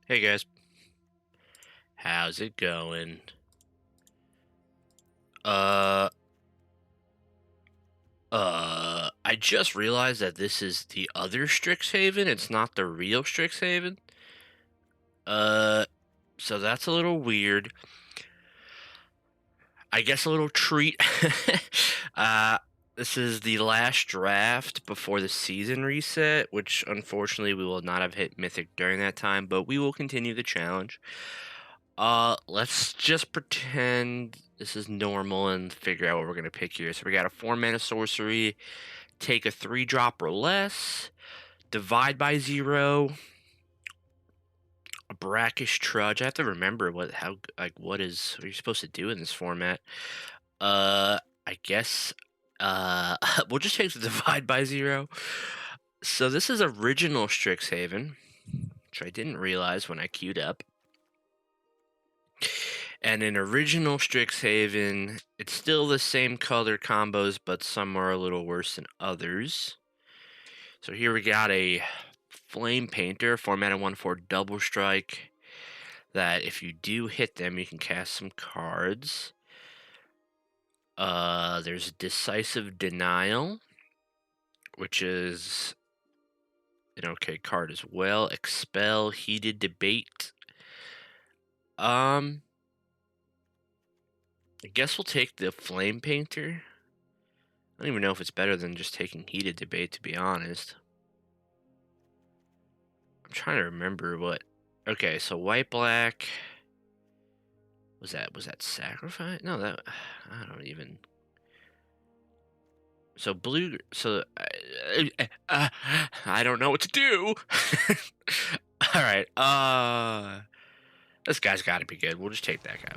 Hey guys, how's it going? Uh, I just realized that this is the other Strixhaven. It's not the real Strixhaven. Uh, so that's a little weird. I guess a little treat. uh, this is the last draft before the season reset, which unfortunately we will not have hit Mythic during that time, but we will continue the challenge. Let's just pretend this is normal and figure out what we're gonna pick here. So we got a 4-mana sorcery, take a 3-drop or less, divide by 0, a brackish trudge. I have to remember what are you supposed to do in this format? I guess we'll just take the divide by 0. So this is original Strixhaven, which I didn't realize when I queued up. And in original Strixhaven, it's still the same color combos, but some are a little worse than others. So here we got a Flame Painter, 4-mana 1/4 double strike, that if you do hit them, you can cast some cards. There's Decisive Denial, which is an okay card as well. Expel, Heated Debate. I guess we'll take the Flame Painter. I don't even know if it's better than just taking Heated Debate, to be honest. I'm trying to remember what... Okay, so white, black... Was that sacrifice? No, that... I don't even... So blue... So... I don't know what to do! Alright, this guy's gotta be good. We'll just take that guy.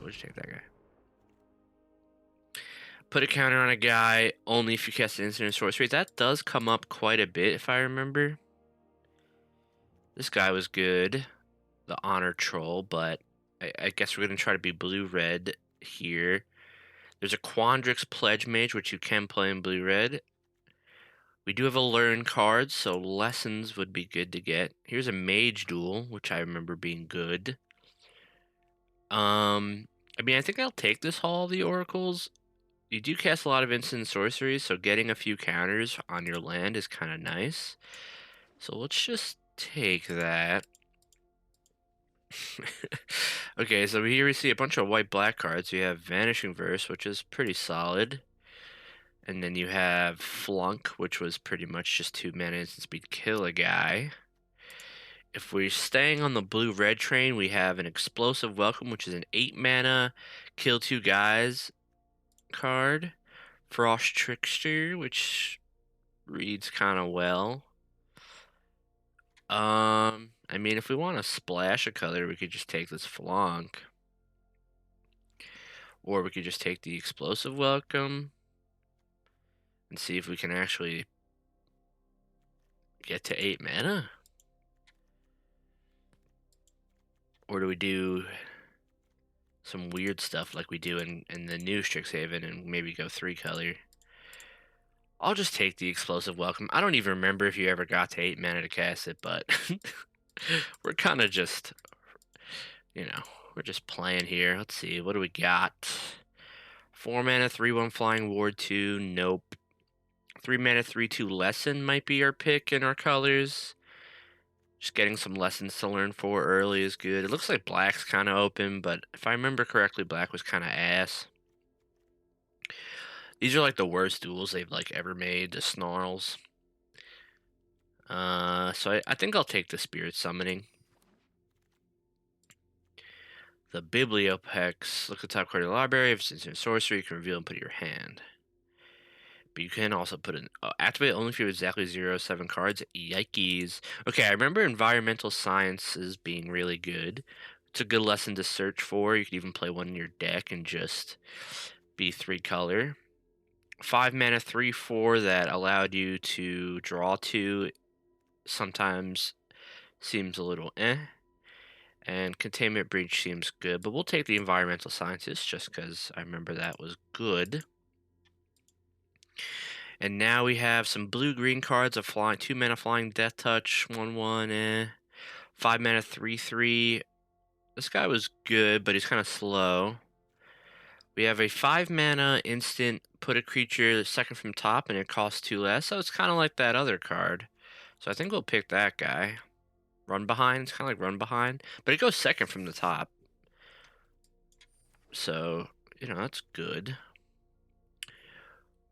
Put a counter on a guy only if you cast an instant or sorcery. That does come up quite a bit, if I remember. This guy was good. The Honor Troll, but I guess we're going to try to be blue-red here. There's a Quandrix Pledge Mage, which you can play in blue-red. We do have a Learn card, so Lessons would be good to get. Here's a Mage Duel, which I remember being good. I mean, I think I'll take this Hall of the Oracles. You do cast a lot of instant sorceries, so getting a few counters on your land is kind of nice. So let's just take that. Okay, so here we see a bunch of white-black cards. You have Vanishing Verse, which is pretty solid. And then you have Flunk, which was pretty much just 2 mana instant speed kill a guy. If we're staying on the blue-red train, we have an Explosive Welcome, which is an 8 mana kill 2 guys card. Frost Trickster, which reads kind of well. I mean, if we want to splash a color, we could just take this Flunk. Or we could just take the Explosive Welcome and see if we can actually get to 8 mana. Or do we do some weird stuff like we do in the new Strixhaven and maybe go 3 color? I'll just take the Explosive Welcome. I don't even remember if you ever got to 8 mana to cast it, but we're kind of just, we're just playing here. Let's see, what do we got? 4 mana, 3/1 Flying Ward 2, nope. 3 mana, 3/2 Lesson might be our pick in our colors. Just getting some lessons to learn for early is good. It looks like black's kind of open, but if I remember correctly, black was kind of ass. These are like the worst duels they've like ever made, the Snarls. So I think I'll take the Spirit Summoning. The Bibliopex. Look at the top card of the library. If it's instant sorcery, you can reveal and put it in your hand. But you can also put in activate only if you have exactly 0/7 cards. Yikes. Okay, I remember environmental sciences being really good. It's a good lesson to search for. You could even play one in your deck and just be 3 color. 5 mana, 3/4 that allowed you to draw 2. Sometimes seems a little eh. And Containment Breach seems good, but we'll take the environmental sciences just because I remember that was good. And now we have some blue-green cards of flying, 2 mana flying death touch, 1/1, 5 mana 3/3. This guy was good, but he's kind of slow. We have a 5 mana instant, put a creature second from top, and it costs 2 less. So it's kind of like that other card. So I think we'll pick that guy. Run behind. It's kind of like run behind, but it goes second from the top. So, that's good.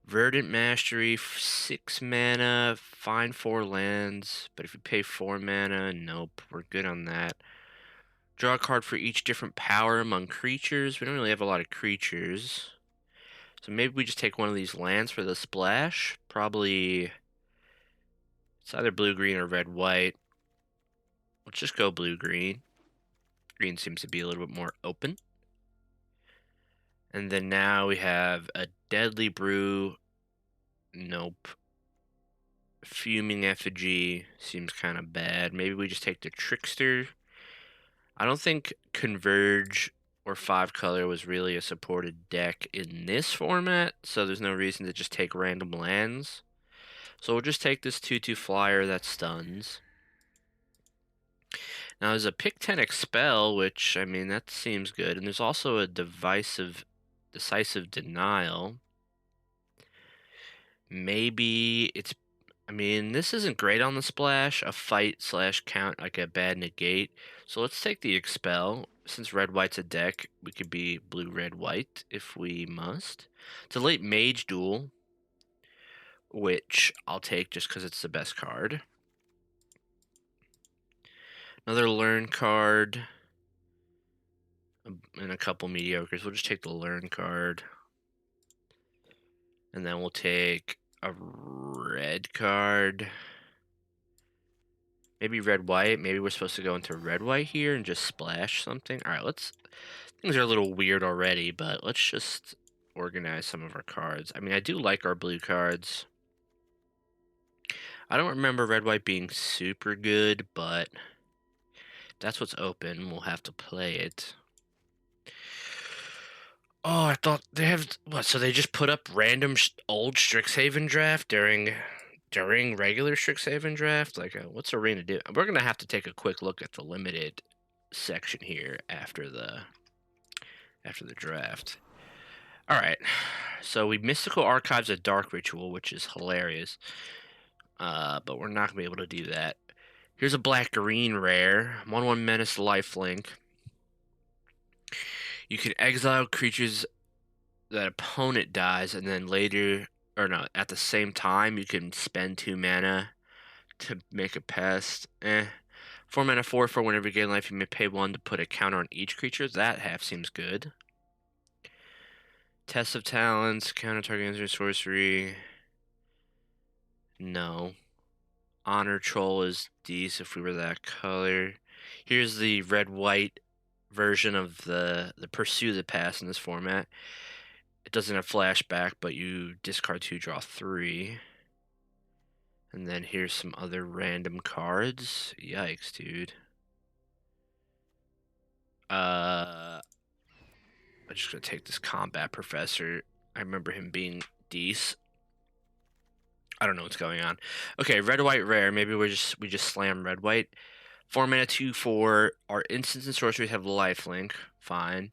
Verdant Mastery, 6 mana, find 4 lands. But if you pay 4 mana, nope, we're good on that. Draw a card for each different power among creatures. We don't really have a lot of creatures. So maybe we just take one of these lands for the splash. Probably it's either blue-green or red-white. Let's just go blue-green. Green seems to be a little bit more open. And then now we have a Deadly Brew. Nope. Fuming Effigy seems kind of bad. Maybe we just take the Trickster. I don't think Converge or 5-color was really a supported deck in this format, so there's no reason to just take random lands. So we'll just take this 2/2 flyer that stuns. Now there's a pick 10 Expel, which, I mean, that seems good. And there's also a Decisive Denial. Maybe it's, I mean, this isn't great on the splash, a fight/count, like a bad negate. So let's take the Expel. Since red-white's a deck, we could be blue-red-white if we must. It's a late Mage Duel, which I'll take just because it's the best card. Another Learn card. And a couple mediocres. We'll just take the Learn card. And then we'll take a red card. Maybe red-white. Maybe we're supposed to go into red-white here and just splash something. All right, things are a little weird already, but let's just organize some of our cards. I mean, I do like our blue cards. I don't remember red-white being super good, but that's what's open. We'll have to play it. Oh, I thought they have what? So they just put up random old Strixhaven draft during regular Strixhaven draft. Like, what's Arena do? We're gonna have to take a quick look at the limited section here after the draft. All right, so we Mystical Archives a Dark Ritual, which is hilarious. But we're not gonna be able to do that. Here's a black-green rare, 1/1 Menace Lifelink. You can exile creatures that opponent dies, and then later, or no, at the same time, you can spend 2 mana to make a pest. 4 mana 4 for whenever you gain life, you may pay 1 to put a counter on each creature. That half seems good. Test of Talents, counter target answer sorcery. No. Honor Troll is decent if we were that color. Here's the red-white version of the Pursue the Past in this format. It doesn't have flashback, but you discard 2, draw 3. And then here's some other random cards. Yikes, dude. I'm just gonna take this Combat Professor. I remember him being decent. I don't know what's going on. Okay, red-white rare. Maybe we just slam red-white. 4 mana 2/4. Our instants and sorceries have lifelink. Fine.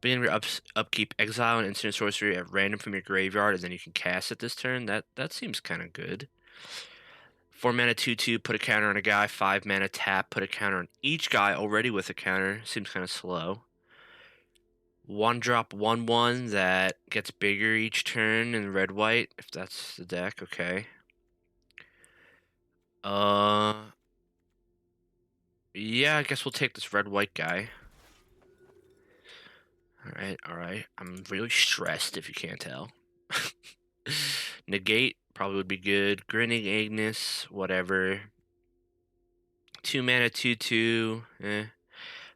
Beginning of your upkeep, exile an instant sorcery at random from your graveyard, and then you can cast it this turn. That seems kind of good. 4 mana 2/2. Put a counter on a guy. 5 mana tap. Put a counter on each guy already with a counter. Seems kind of slow. 1-drop 1/1 that gets bigger each turn in red-white, if that's the deck. Okay. Yeah, I guess we'll take this red-white guy. All right. I'm really stressed if you can't tell. Negate probably would be good. Grinning Agnes, whatever. 2 mana 2/2.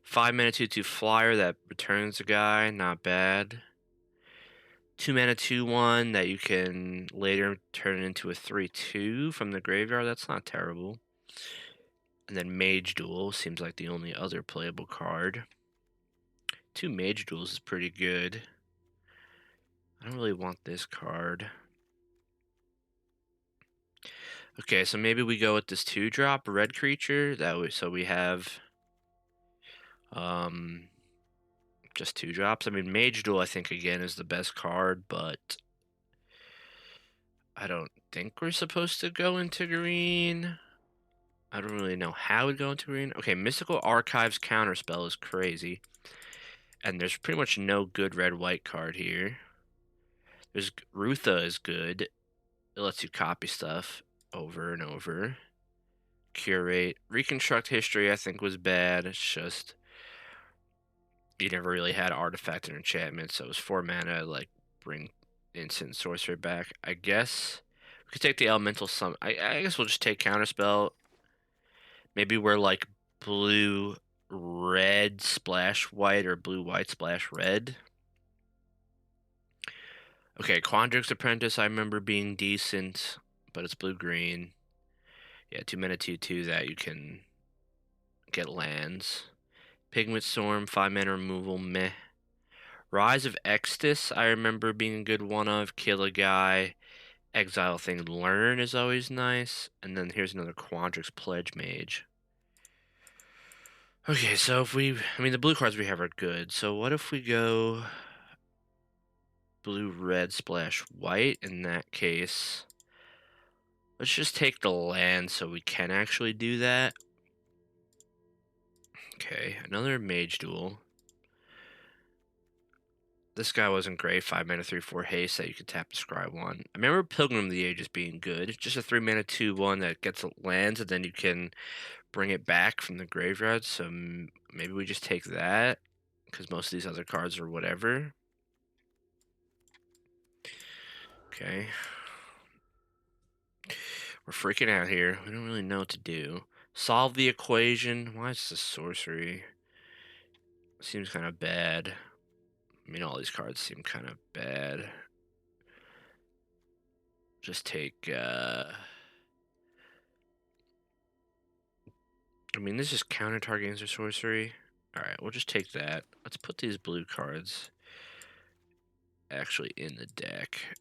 5 mana 2/2 flyer that returns a guy, not bad. 2 mana 2/1 that you can later turn into a 3/2 from the graveyard. That's not terrible. And then Mage Duel seems like the only other playable card. 2 Mage Duels is pretty good. I don't really want this card. Okay, so maybe we go with this 2-drop red creature. So we have um just 2 drops. I mean, Mage Duel, I think, again, is the best card, but I don't think we're supposed to go into green. I don't really know how we'd go into green. Okay, Mystical Archives Counterspell is crazy. And there's pretty much no good red-white card here. There's Rutha is good. It lets you copy stuff over and over. Curate. Reconstruct History, I think, was bad. It's just you never really had artifact or enchantment, so it was 4 mana, like, bring instant sorcery back. I guess we could take the elemental summon. I guess we'll just take counterspell. Maybe we're like blue red splash white or blue white splash red. Okay, Quandrix Apprentice I remember being decent, but it's blue green. Yeah, 2 mana 2/2 that you can get lands. Pigment Storm 5 mana removal meh. Rise of Extus, I remember being a good one of. Kill a guy. Exile thing. Learn is always nice. And then here's another Quandrix Pledge Mage. Okay, so if we... I mean, the blue cards we have are good. So what if we go blue, red, splash, white? In that case, let's just take the land so we can actually do that. Okay, another Mage Duel. This guy wasn't great. 5 mana 3/4 haste that you could tap to scry 1. I remember Pilgrim of the Ages being good. It's just a 3 mana 2/1 that gets lands, and then you can bring it back from the graveyard. So maybe we just take that because most of these other cards are whatever. Okay. We're freaking out here. We don't really know what to do. Solve the equation. Why is this sorcery? Seems kind of bad. I mean, all these cards seem kind of bad. Just take, I mean, this is counter target answer sorcery. Alright, we'll just take that. Let's put these blue cards actually in the deck.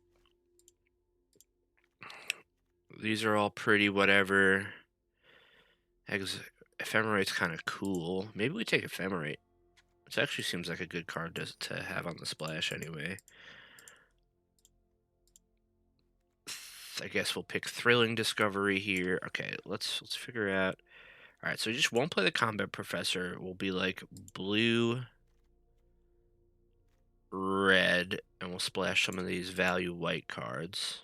These are all pretty whatever. Ephemerate's kind of cool. Maybe we take Ephemerate. It actually seems like a good card to have on the splash anyway. I guess we'll pick Thrilling Discovery here. Okay, let's figure out. All right, so we just won't play the Combat Professor. We'll be like blue, red, and we'll splash some of these value white cards.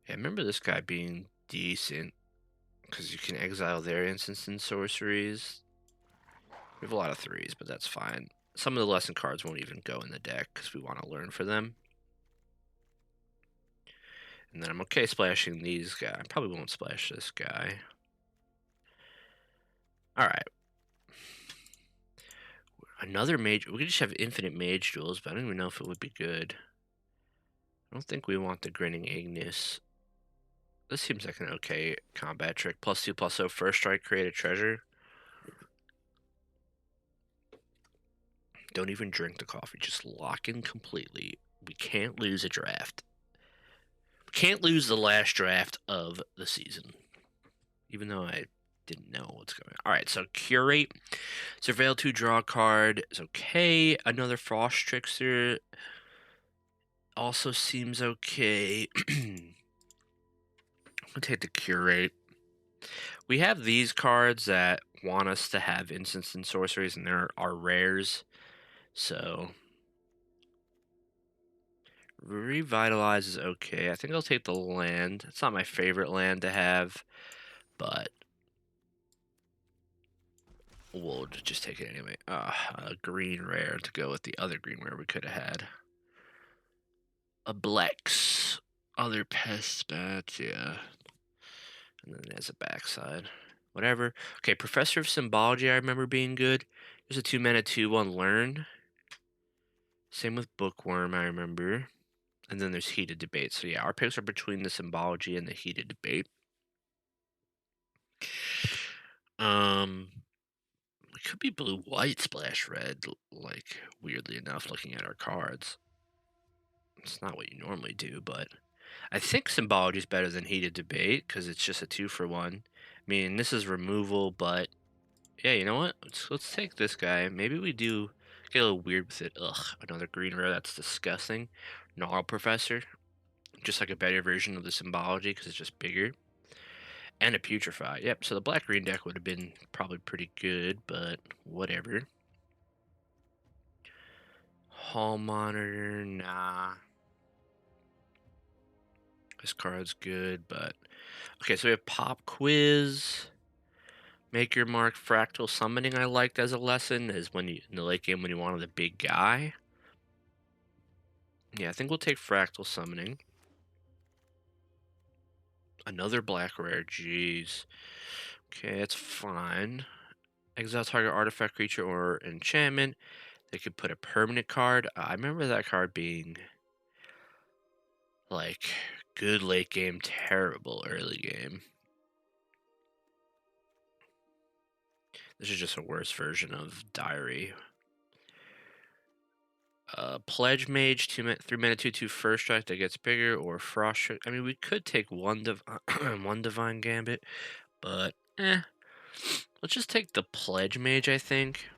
Yeah, I remember this guy being decent because you can exile their instants and sorceries. We have a lot of 3s, but that's fine. Some of the lesson cards won't even go in the deck because we want to learn for them. And then I'm okay splashing these guys. I probably won't splash this guy. Alright. Another mage. We could just have infinite mage duels, but I don't even know if it would be good. I don't think we want the Grinning Ignis. This seems like an okay combat trick. +2/+0 first strike, create a treasure. Don't even drink the coffee. Just lock in completely. We can't lose a draft. We can't lose the last draft of the season. Even though I didn't know what's going on. Alright, so Curate. Surveil 2 draw card is okay. Another Frost Trickster also seems okay. I'm gonna take the Curate. We have these cards that want us to have instants and sorceries, and there are rares. So Revitalize is okay. I think I'll take the land. It's not my favorite land to have, but we'll just take it anyway. A green rare to go with the other green rare we could have had. A Blex. Other pest bats, yeah. And then there's a backside. Whatever. Okay, Professor of Symbology I remember being good. There's a 2 mana 2/1 learn. Same with Bookworm I remember. And then there's Heated Debate. So yeah, our picks are between the Symbology and the Heated Debate. It could be blue white splash red, weirdly enough, looking at our cards. It's not what you normally do, but I think Symbology is better than Heated Debate because it's just a 2-for-1. I mean, this is removal, but yeah, you know what? Let's take this guy. Maybe we do get a little weird with it. Ugh, another green rare. That's disgusting. Gnarl Professor. Just like a better version of the Symbology because it's just bigger. And a Putrefy. Yep, so the black-green deck would have been probably pretty good, but whatever. Hall Monitor, nah. This card's good, but... Okay, so we have Pop Quiz. Make Your Mark. Fractal Summoning I liked as a lesson is when you, in the late game, when you wanted a big guy. Yeah, I think we'll take Fractal Summoning. Another black rare, jeez. Okay, that's fine. Exile target artifact, creature, or enchantment. They could put a permanent card. I remember that card being like good late game, terrible early game. This is just a worse version of Diary. Pledge Mage, 3 mana 2/2 first strike that gets bigger, or Frost Strike. I mean, we could take one Divine Gambit, but let's just take the Pledge Mage, I think.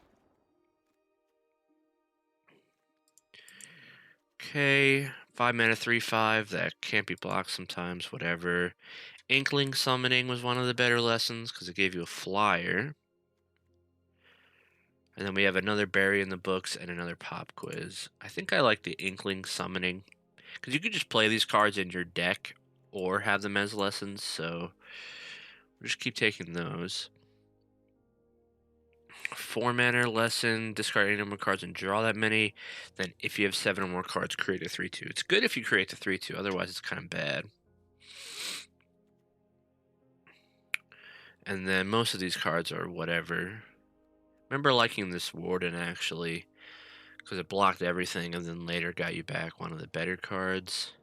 Okay, 5 mana 3/5 that can't be blocked sometimes, whatever. Inkling Summoning was one of the better lessons because it gave you a flyer. And then we have another Berry in the books and another Pop Quiz. I think I like the Inkling Summoning because you could just play these cards in your deck or have them as lessons, so we'll just keep taking those. 4 mana lesson, discard any number of cards and draw that many. Then if you have 7 or more cards, create a 3/2. It's good if you create the 3/2, otherwise it's kind of bad. And then most of these cards are whatever. Remember liking this Warden actually, because it blocked everything and then later got you back one of the better cards.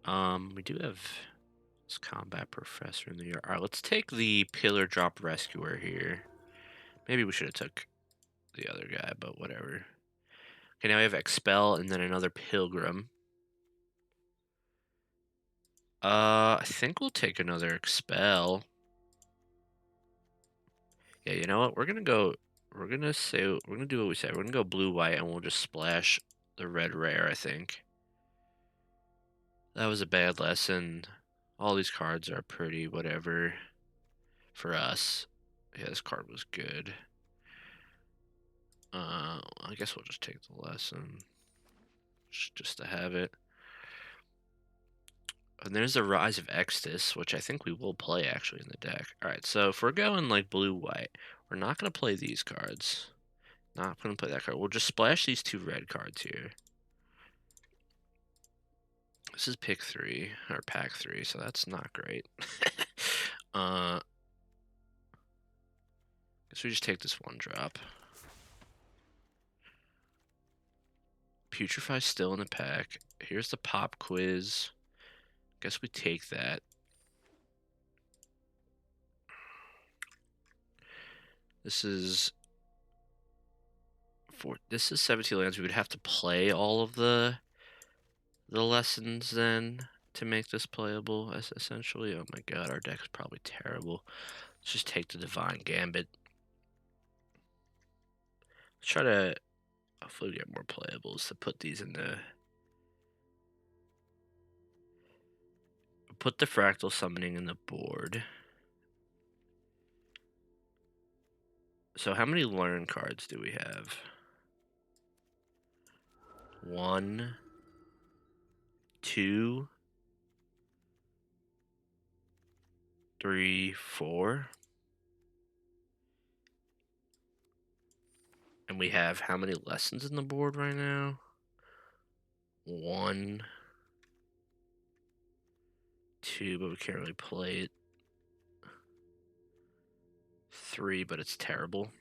We do have this Combat Professor in the yard. Alright, let's take the Pillar Drop Rescuer here. Maybe we should have took the other guy, but whatever. Okay, now we have Expel and then another Pilgrim. I think we'll take another Expel. Yeah, you know what? We're gonna do what we said. We're gonna go blue-white and we'll just splash the red rare, I think. That was a bad lesson. All these cards are pretty whatever for us. Yeah, this card was good. I guess we'll just take the lesson just to have it. And there's the Rise of Extus, which I think we will play actually in the deck. Alright, so if we're going like blue-white, we're not going to play these cards. Not going to play that card. We'll just splash these 2 red cards here. This is pick 3, or pack 3, so that's not great. Guess we just take this 1-drop. Putrefy still in the pack. Here's the Pop Quiz. Guess we take that. This is 17 lands. We would have to play all of the lessons then to make this playable, essentially. Oh my god, our deck is probably terrible. Let's just take the Divine Gambit. Let's try to hopefully get more playables to put these in the... Put the Fractal Summoning in the board. So how many learn cards do we have? 1, 2, 3, 4. And we have how many lessons in the board right now? 1, 2, but we can't really play it. 3, but it's terrible.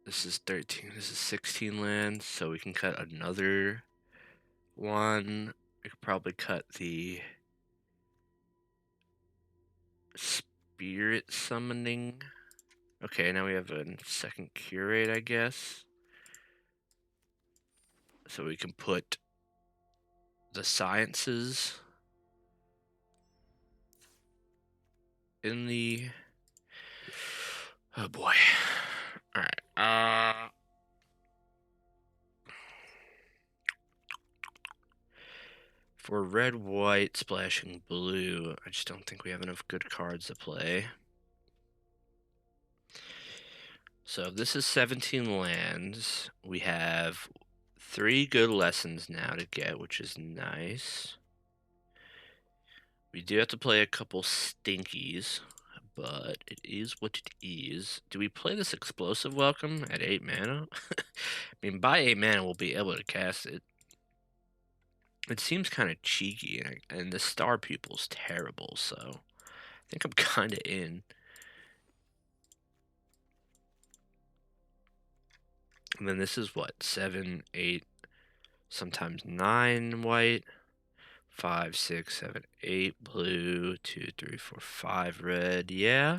This is 13. This is 16 lands, so we can cut another one. We could probably cut the Spirit Summoning. Okay, now we have a second Curate, I guess. So we can put the sciences in the... Oh boy. Alright. For red, white, splashing blue, I just don't think we have enough good cards to play. So if this is 17 lands, we have 3 good lessons now to get, which is nice. We do have to play a couple stinkies, but it is what it is. Do we play this explosive welcome at 8 mana? I mean, by 8 mana, we'll be able to cast it. It seems kind of cheeky, and the star pupil's terrible, so I think I'm kind of in. And then this is what, 7, 8, sometimes 9 white, 5, 6, 7, 8 blue, 2, 3, 4, 5 red. Yeah.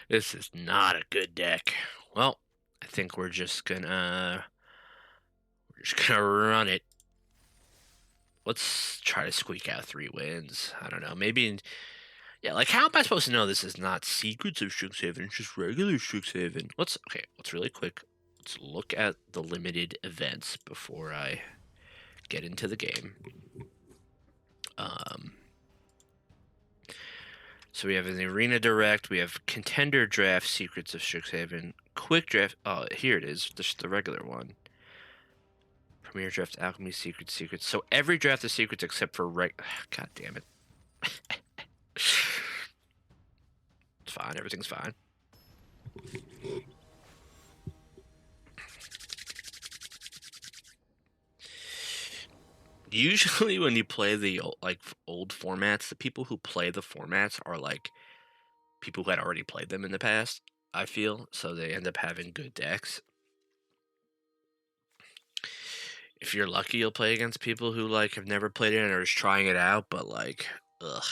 This is not a good deck. Well, I think we're just gonna run it. Let's try to squeak out 3 wins. I don't know. Maybe, yeah, like, how am I supposed to know this is not Secrets of Strixhaven? It's just regular Strixhaven. Let's really quick. Let's look at the limited events before I get into the game. So we have an Arena Direct, we have Contender Draft, Secrets of Strixhaven, Quick Draft. Oh, here it is, the regular one. Premier Draft, Alchemy, Secrets. So every draft is Secrets except for God damn it. It's fine. Everything's fine. Usually when you play the old formats, the people who play the formats are like people who had already played them in the past, I feel. So they end up having good decks. If you're lucky, you'll play against people who like have never played it and are just trying it out, but like, ugh.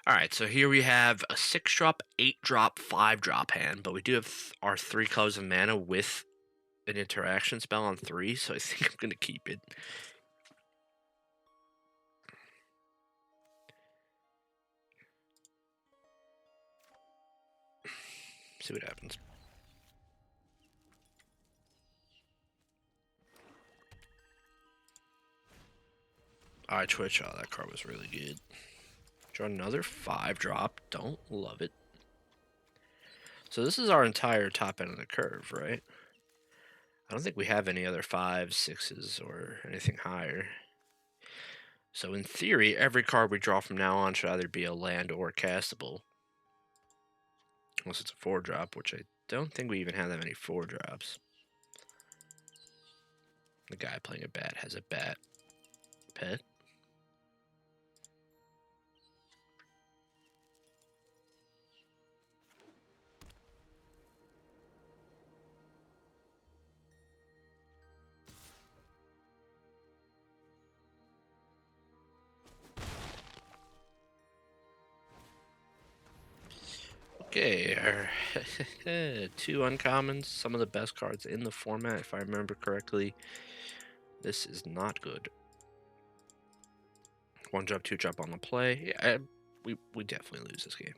Alright, so here we have a 6-drop, 8-drop, 5-drop hand, but we do have our 3 colors of mana with an interaction spell on 3, so I think I'm going to keep it. See what happens. Alright, Twitch. Oh, that card was really good. Draw another 5-drop. Don't love it. So this is our entire top end of the curve, right? I don't think we have any other 5s, 6s, or anything higher. So in theory, every card we draw from now on should either be a land or castable. Unless it's a 4-drop, which I don't think we even have that many 4-drops. The guy playing a bat has a bat pet. Okay, 2 uncommons, some of the best cards in the format, if I remember correctly. This is not good. 1-drop, 2-drop on the play. Yeah, we definitely lose this game.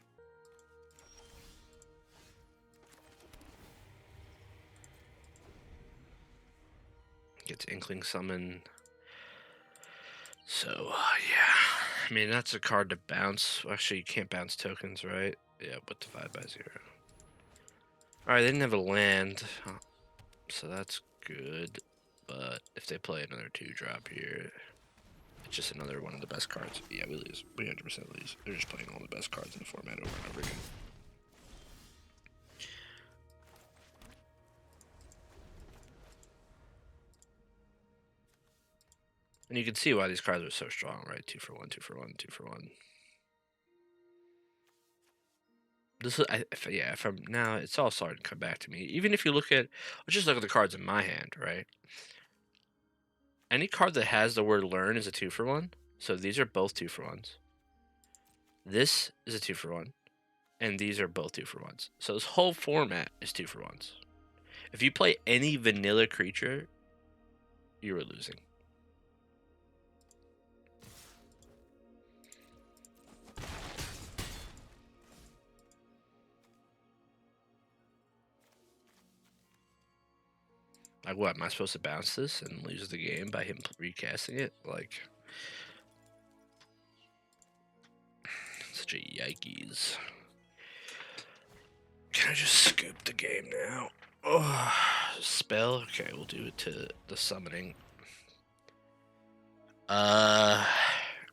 Gets Inkling Summon. So, yeah. I mean, that's a card to bounce. Actually, you can't bounce tokens, right? Yeah, but divide by 0. Alright, they didn't have a land, so that's good. But if they play another 2-drop here, it's just another one of the best cards. Yeah, we lose. We 100% lose. They're just playing all the best cards in the format over and over again. And you can see why these cards are so strong, right? 2 for 1, 2 for 1, 2 for 1. This is, if I'm now, it's all starting to come back to me. Even if you look at, let's just look at the cards in my hand, right? Any card that has the word learn is a 2 for 1. So these are both 2 for 1s. This is a 2 for 1. And these are both 2 for 1s. So this whole format is 2 for 1s. If you play any vanilla creature, you are losing. Like, what? Am I supposed to bounce this and lose the game by him recasting it? Like, such a yikes. Can I just scoop the game now? Oh, spell? Okay, we'll do it to the summoning. I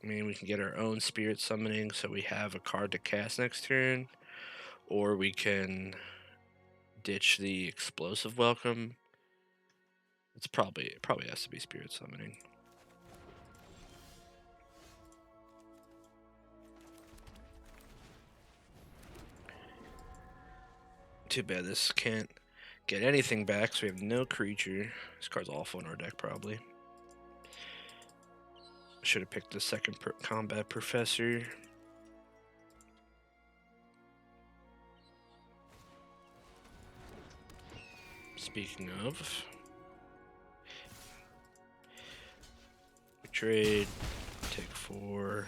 mean, we can get our own spirit summoning, so we have a card to cast next turn. Or we can ditch the explosive welcome. It probably has to be spirit summoning. Too bad this can't get anything back, so we have no creature. This card's awful in our deck, probably. Should have picked the second combat professor. Speaking of, we trade, take 4.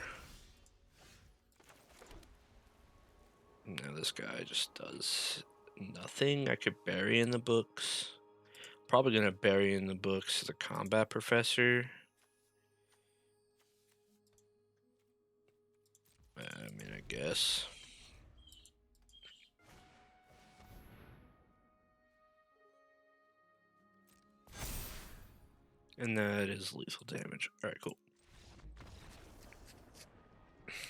Now this guy just does nothing. I could bury in the books. Probably gonna bury in the books the combat professor. I mean, I guess. And that is lethal damage. Alright, cool.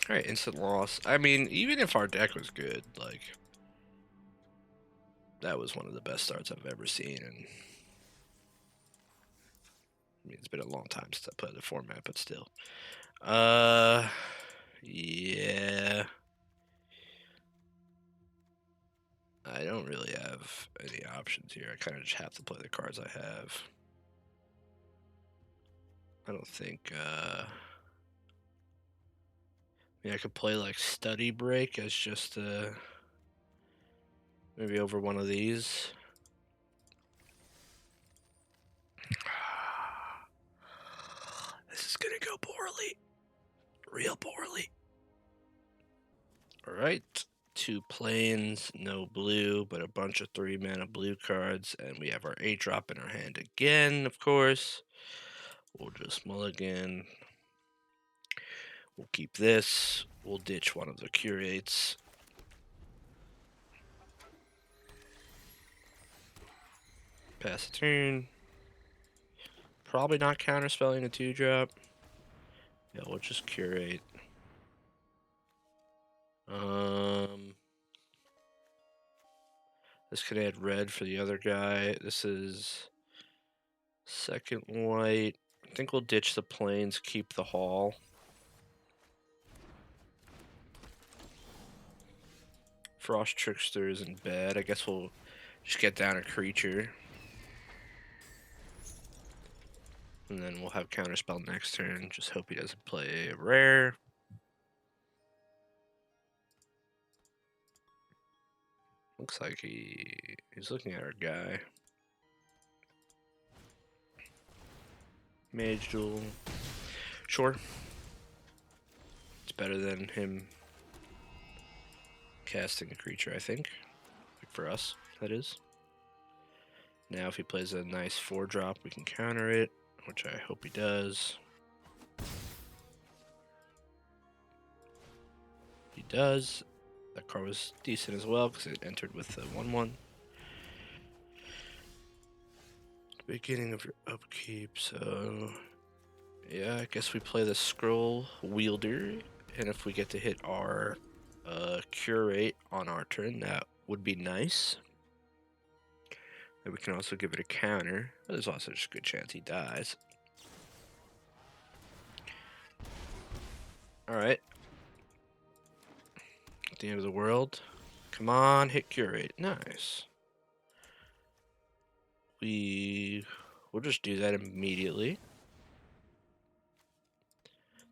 Alright, instant loss. I mean, even if our deck was good, like, that was one of the best starts I've ever seen, and I mean, it's been a long time since I played the format, but still. Yeah. I don't really have any options here. I kind of just have to play the cards I have. I don't think, I mean, I could play, like, Study Break as just, maybe over one of these. This is gonna go poorly. Real poorly. Alright. 2 plains, no blue, but a bunch of 3-mana blue cards, and we have our 8-drop in our hand again, of course. We'll just mulligan. We'll keep this. We'll ditch one of the curates. Pass the turn. Probably not counterspelling a 2-drop. Yeah, we'll just curate. This could add red for the other guy. This is second white. I think we'll ditch the plains, keep the hall. Frost Trickster isn't bad. I guess we'll just get down a creature. And then we'll have counterspell next turn. Just hope he doesn't play a rare. Looks like he's looking at our guy. Mage Duel. Sure. It's better than him casting a creature, I think. Like for us, that is. Now if he plays a nice 4-drop, we can counter it, which I hope he does. He does. That card was decent as well because it entered with the 1/1. Beginning of your upkeep, so yeah, I guess we play the Scroll Wielder, and if we get to hit our curate on our turn, that would be nice. And we can also give it a counter. There's also just a good chance he dies. Alright. At the end of the world. Come on, hit curate. Nice. We'll just do that immediately.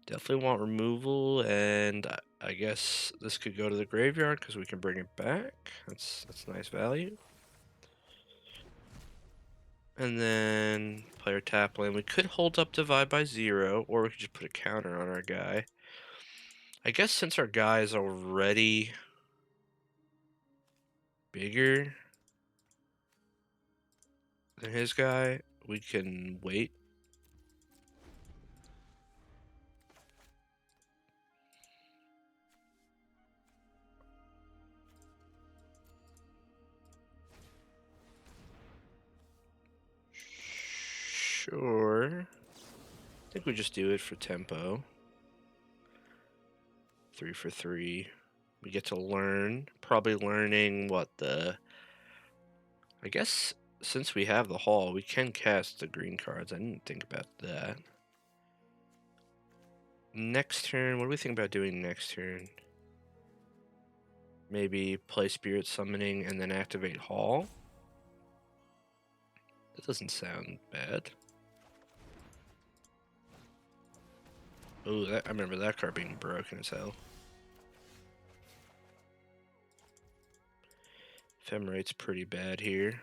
Definitely want removal, and I guess this could go to the graveyard because we can bring it back. That's nice value. And then player tap land. We could hold up divide by 0, or we could just put a counter on our guy. I guess since our guy is already bigger than his guy, we can wait. Sure. I think we just do it for tempo. 3 for 3. We get to learn. Probably learning what I guess since we have the hall, we can cast the green cards. I didn't think about that. Next turn, what do we think about doing next turn? Maybe play Spirit Summoning and then activate Hall? That doesn't sound bad. Oh, I remember that card being broken as hell. Ephemerate's pretty bad here.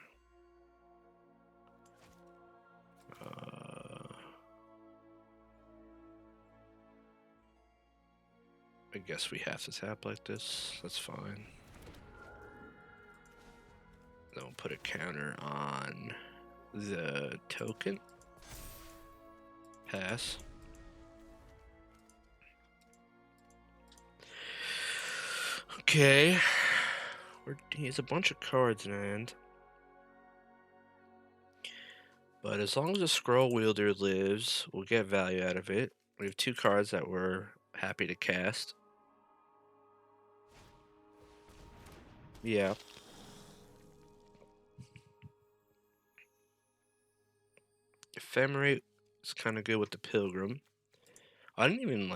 I guess we have to tap like this. That's fine. Then we'll put a counter on the token. Pass. Okay. He has a bunch of cards in hand. But as long as the Scroll Wielder lives, we'll get value out of it. We have 2 cards that we're happy to cast. Yeah. Ephemerate is kind of good with the Pilgrim. I didn't even,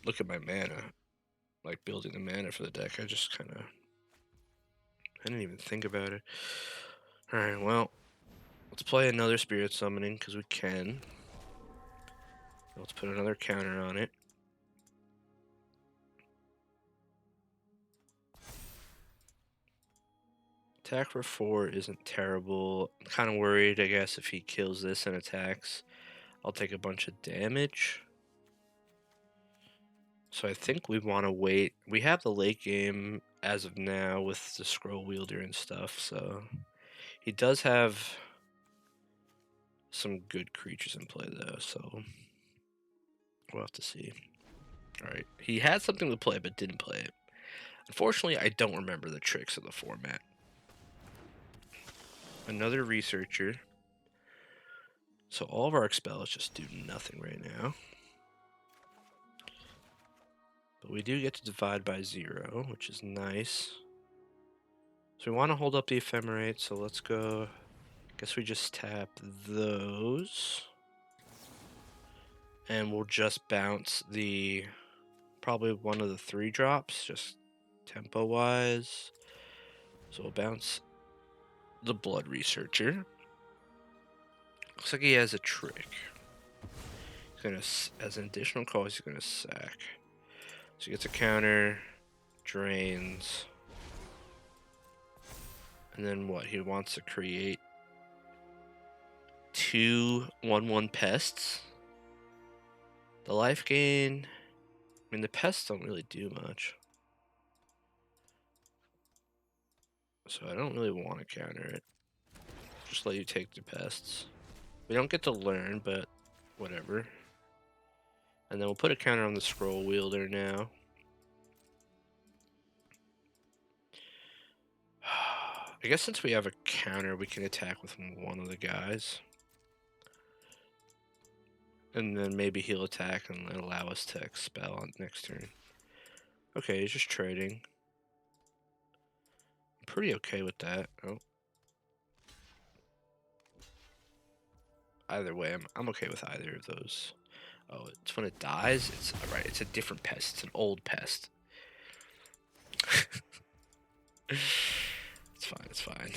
look at my mana. Building the mana for the deck. I didn't even think about it. Alright, well, let's play another Spirit Summoning, because we can. Let's put another counter on it. Attack for 4 isn't terrible. I'm kind of worried, I guess, if he kills this and attacks, I'll take a bunch of damage. So I think we want to wait. We have the late game as of now with the Scroll Wielder and stuff, so he does have some good creatures in play, though, so we'll have to see. Alright, he had something to play, but didn't play it. Unfortunately, I don't remember the tricks of the format. Another Researcher. So all of our expels just do nothing right now. But we do get to divide by 0, which is nice. So we want to hold up the Ephemerate, so let's go. Guess we just tap those. And we'll just bounce probably one of the 3 drops, just tempo-wise. So we'll bounce the Blood Researcher. Looks like he has a trick. He's gonna, as an additional cost, he's gonna sack. So he gets a counter, drains. And then what? He wants to create 2 1/1 pests. The life gain. I mean, the pests don't really do much. So I don't really want to counter it. Just let you take the pests. We don't get to learn, but whatever. And then we'll put a counter on the Scroll Wielder now. I guess since we have a counter, we can attack with one of the guys. And then maybe he'll attack and allow us to expel on next turn. Okay, he's just trading. I'm pretty okay with that. Oh. Either way, I'm okay with either of those. Oh, it's when it dies. It's alright. It's a different pest. It's an old pest. It's fine. It's fine.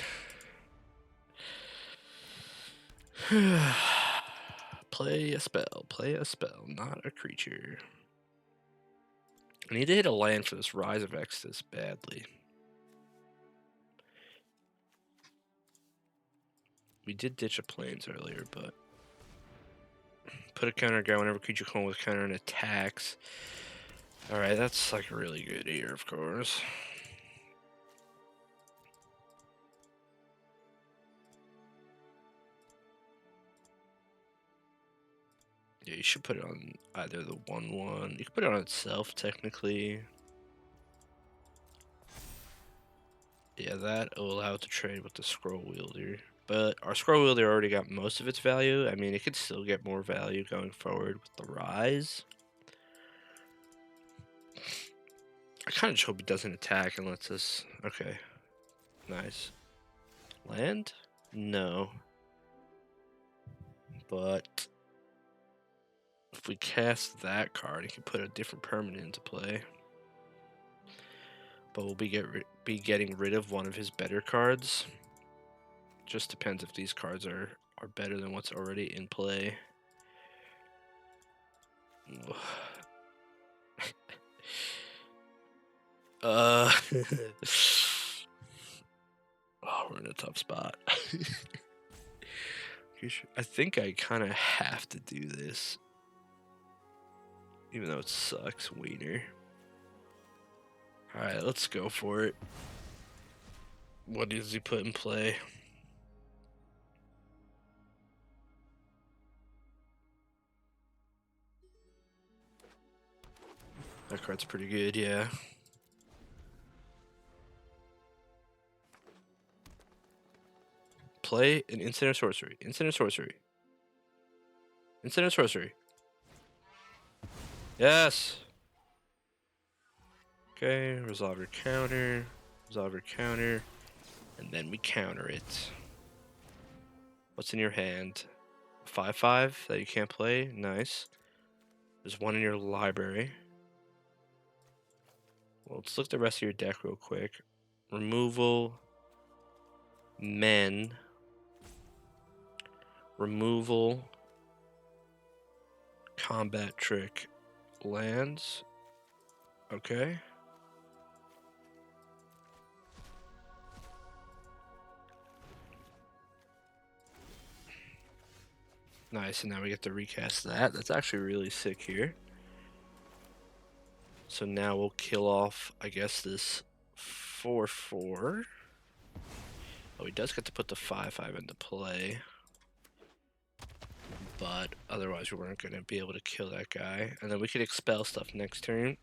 Play a spell. Play a spell, not a creature. I need to hit a land for this Rise of Exodus badly. We did ditch a plains earlier, but put a counter guy whenever creature come with counter and attacks. Alright, that's like really good here, of course. Yeah, you should put it on either the 1/1. You can put it on itself, technically. Yeah, that will allow it to trade with the scroll wielder. But our scroll wielder already got most of its value. I mean, it could still get more value going forward with the rise. I kind of just hope it doesn't attack and lets us... Okay. Nice. Land? No. But if we cast that card, it can put a different permanent into play. But we'll be getting rid of one of his better cards. Just depends if these cards are better than what's already in play. Oh, we're in a tough spot. I think I kind of have to do this. Even though it sucks, wiener. Alright, let's go for it. What does he put in play? That card's pretty good, yeah. Play an instant or sorcery. Instant or sorcery. Instant or sorcery. Yes! Okay, resolve your counter. Resolve your counter. And then we counter it. What's in your hand? 5/5 that you can't play? Nice. There's one in your library. Well, let's look at the rest of your deck real quick. Removal. Men. Removal. Combat trick. Lands. Okay. Nice, and now we get to recast that. That's actually really sick here. So now we'll kill off, I guess, this 4/4. Oh, he does get to put the 5/5 into play. But otherwise we weren't going to be able to kill that guy. And then we could expel stuff next turn.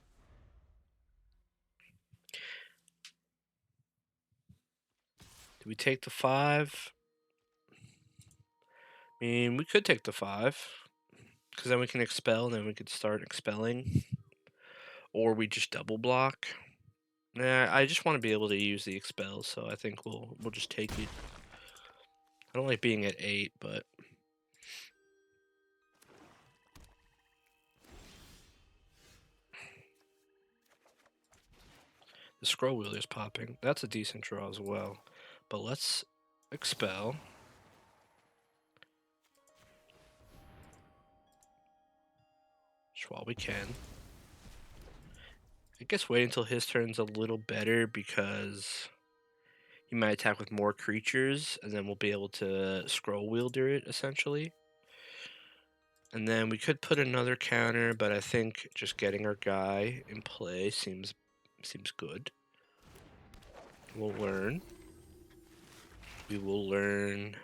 Do we take the 5? I mean, we could take the 5. Because then we can expel, and then we could start expelling. Or we just double block. Nah, I just want to be able to use the expel, so I think we'll just take it. I don't like being at 8, but... The scroll wheeler's popping. That's a decent draw as well. But let's expel. Just while we can. I guess wait until his turn's a little better because he might attack with more creatures and then we'll be able to scroll wielder it essentially. And then we could put another counter, but I think just getting our guy in play seems good. We'll learn. We will learn.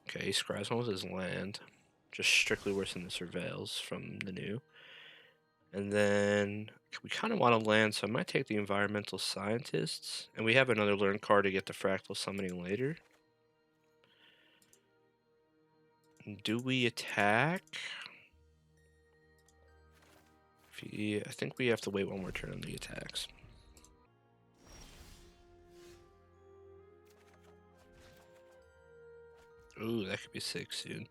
Okay, he scries one with his land. Just strictly worse than the surveils from the new. And then we kind of want to land, so I might take the environmental scientists. And we have another learn card to get the fractal summoning later. Do we attack? I think we have to wait one more turn on the attacks. Ooh, that could be sick soon.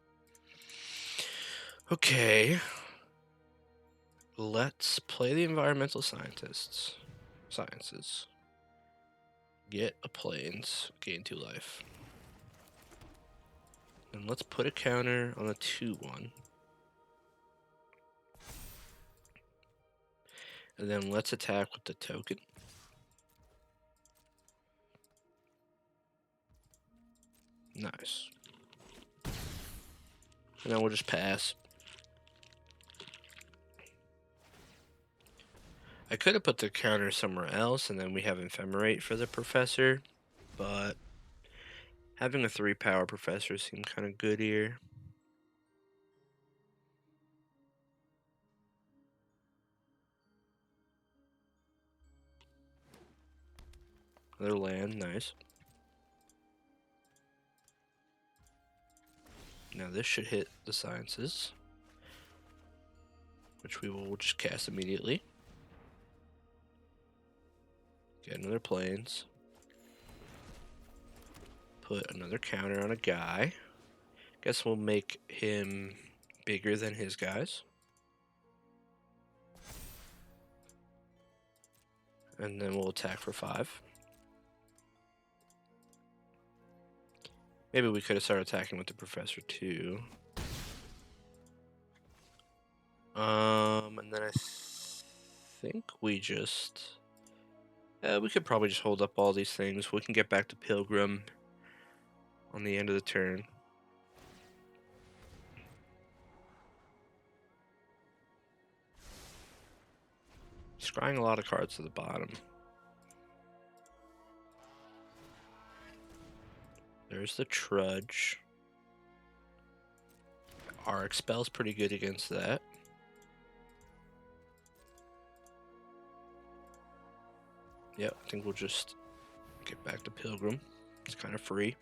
Okay. Let's play the environmental sciences. Get a plains, gain 2 life. And let's put a counter on the 2/1. And then let's attack with the token. Nice. And then we'll just pass. I could have put the counter somewhere else, and then we have Ephemerate for the Professor, but having a 3-power Professor seemed kind of good here. Another land, nice. Now this should hit the Sciences, which we will just cast immediately. Get another Plains. Put another counter on a guy. Guess we'll make him bigger than his guys. And then we'll attack for 5. Maybe we could have started attacking with the Professor too. And then I think we just... we could probably just hold up all these things. We can get back to Pilgrim on the end of the turn. Scrying a lot of cards to the bottom. There's the Trudge. Our Expel's pretty good against that. Yep, I think we'll just get back to Pilgrim. It's kind of free.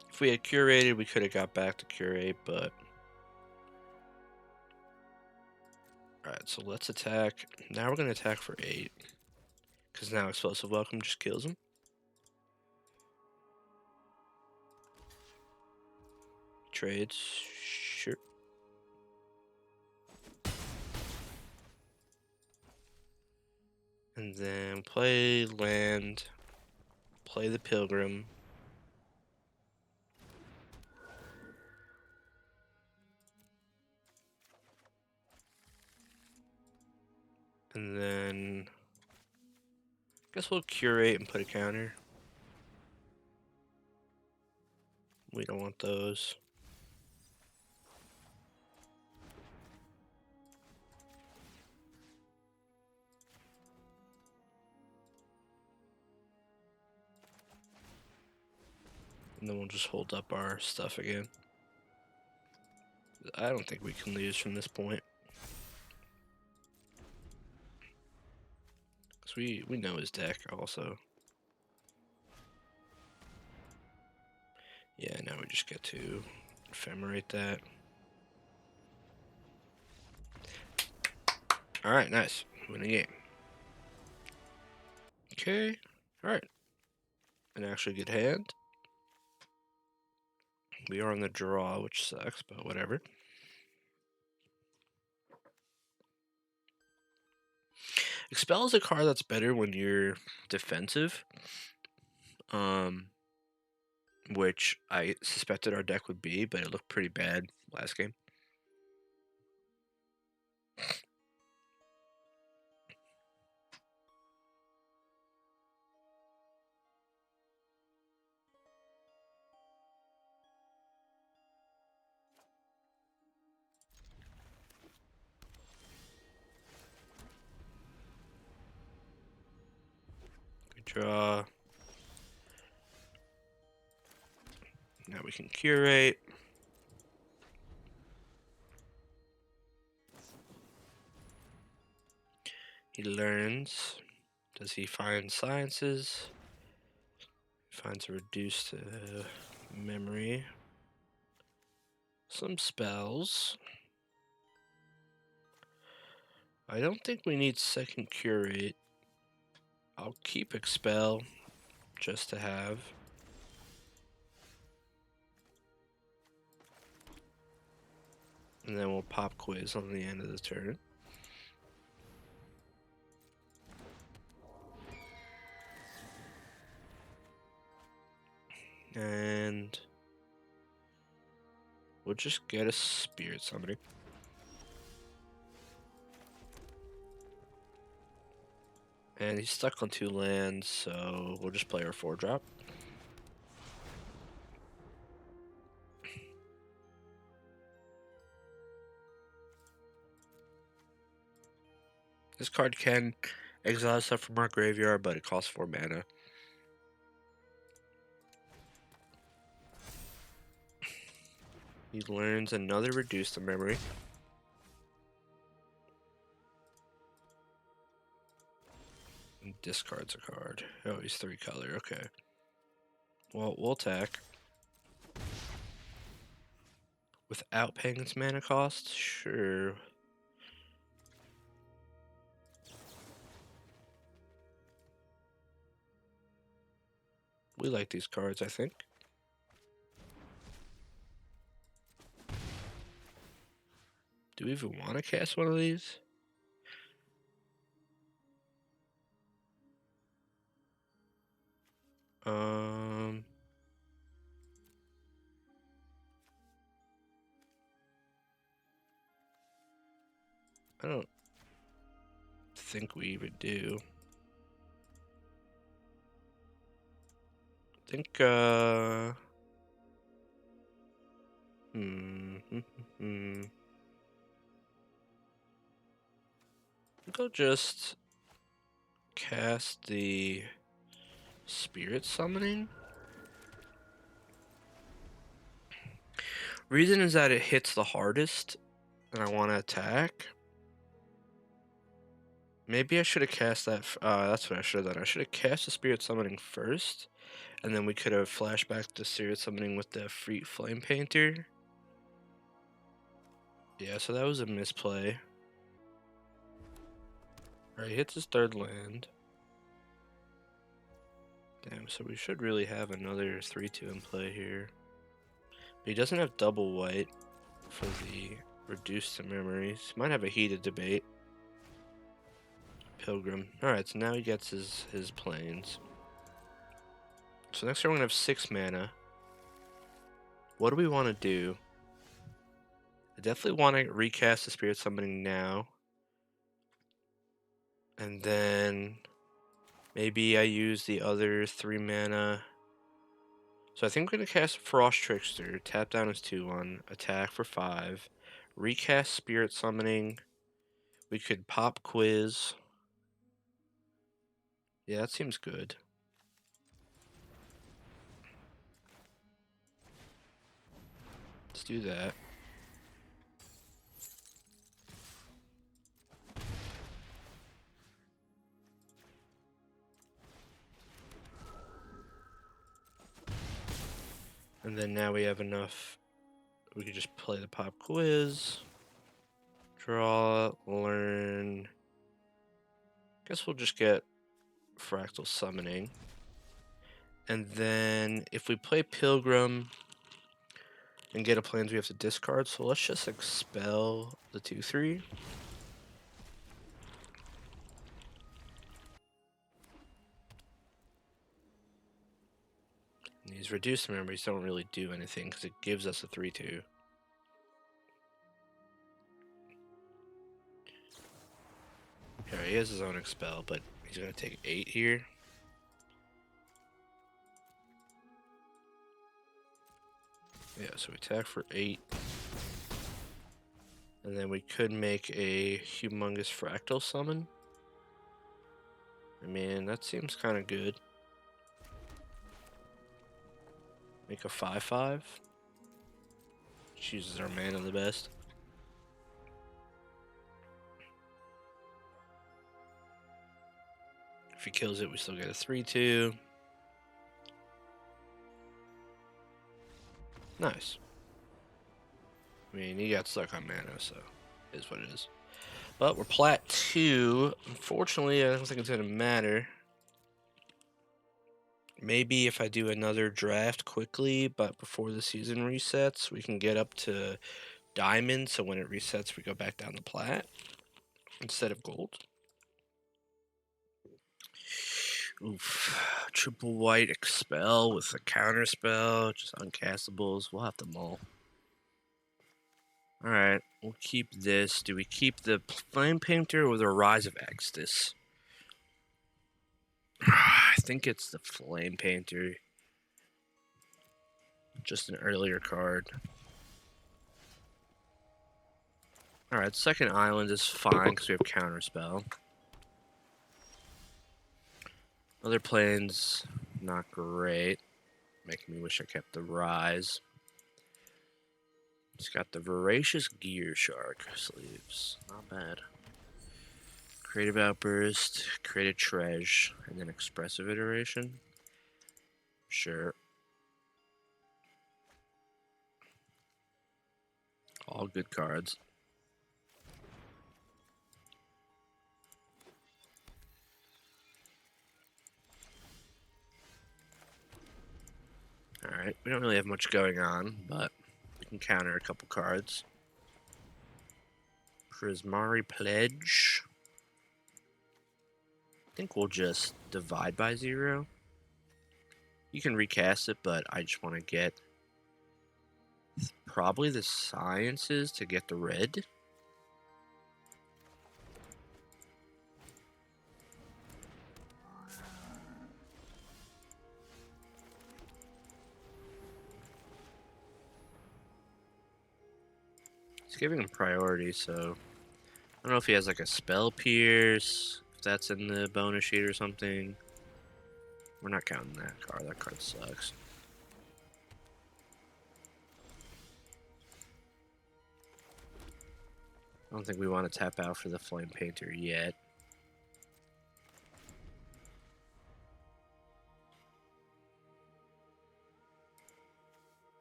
If we had curated, we could have got back to curate, but... Alright, so let's attack. Now we're going to attack for 8. Because now Explosive Welcome just kills him. Trades. Sure. And then play land. Play the Pilgrim. And then... guess we'll curate and put a counter. We don't want those. And then we'll just hold up our stuff again. I don't think we can lose from this point. Because we know his deck also. Yeah, now we just get to ephemerate that. Alright, nice. Win the game. Okay. Alright. An actually good hand. We are on the draw, which sucks, but whatever. Expel is a card that's better when you're defensive. Which I suspected our deck would be, but it looked pretty bad last game. Good draw. Now we can curate. He learns. Does he find Sciences? He finds a reduced memory. Some spells. I don't think we need second curate. I'll keep Expel just to have. And then we'll pop Quiz on the end of the turn. And we'll just get a Spirit Summoning. And he's stuck on 2 lands, so we'll just play our 4-drop. This card can exile stuff from our graveyard, but it costs 4 mana. He learns another Reduce the Memory. And discards a card. Oh, he's 3 color, okay. Well, we'll attack. Without paying its mana cost? Sure. We like these cards, I think. Do we even want to cast one of these? I don't think we even do. I think, I think I'll just cast the Spirit Summoning. Reason is that it hits the hardest, and I want to attack. Maybe I should have cast that. That's what I should have done. I should have cast the Spirit Summoning first, and then we could have flashed back to Spirit Summoning with the Free Flame Painter. Yeah, so that was a misplay. Alright, he hits his 3rd land. Damn, so we should really have another 3-2 in play here. But he doesn't have double white for the Reduce the Memories. Might have a heated debate. Pilgrim. Alright, so now he gets his planes. So next turn we're going to have 6 mana. What do we want to do? I definitely want to recast the Spirit Summoning now. And then maybe I use the other 3 mana. So I think we're going to cast Frost Trickster, tap down his 2-1, attack for 5, recast Spirit Summoning. We could pop Quiz. Yeah, that seems good. Let's do that. And then now we have enough. We could just play the pop quiz. Draw, learn. Guess we'll just get Fractal Summoning. And then if we play Pilgrim and get a plans, we have to discard. So let's just expel the 2-3. These reduced memories don't really do anything because it gives us a 3-2. Yeah, he has his own expel, but he's going to take 8 here. Yeah, so we attack for 8. And then we could make a humongous fractal summon. I mean, that seems kind of good. Make a 5/5. Chooses our mana the best. If he kills it, we still get a 3/2. Nice. I mean, he got stuck on mana, so it is what it is. But we're plat 2. Unfortunately, I don't think it's going to matter. Maybe if I do another draft quickly, but before the season resets, we can get up to diamond, so when it resets, we go back down to plat instead of gold. Oof. Triple white expel with a counter spell, just uncastables. We'll have them all. Alright, we'll keep this. Do we keep the Flame Painter or the Rise of Exodus? think it's the Flame Painter. Just an earlier card. Alright, second island is fine because we have Counterspell. Other planes, not great. Making me wish I kept the Rise. It's got the Voracious Gear Shark sleeves. Not bad. Creative Outburst, Creative Treasure, and then Expressive Iteration. Sure. All good cards. Alright, we don't really have much going on, but we can counter a couple cards. Prismari Pledge. I think we'll just divide by 0. You can recast it, but I just want to get probably the Sciences to get the red. It's giving him priority, so I don't know if he has like a Spell Pierce, if that's in the bonus sheet or something. We're not counting that card. That card sucks. I don't think we want to tap out for the Flame Painter yet.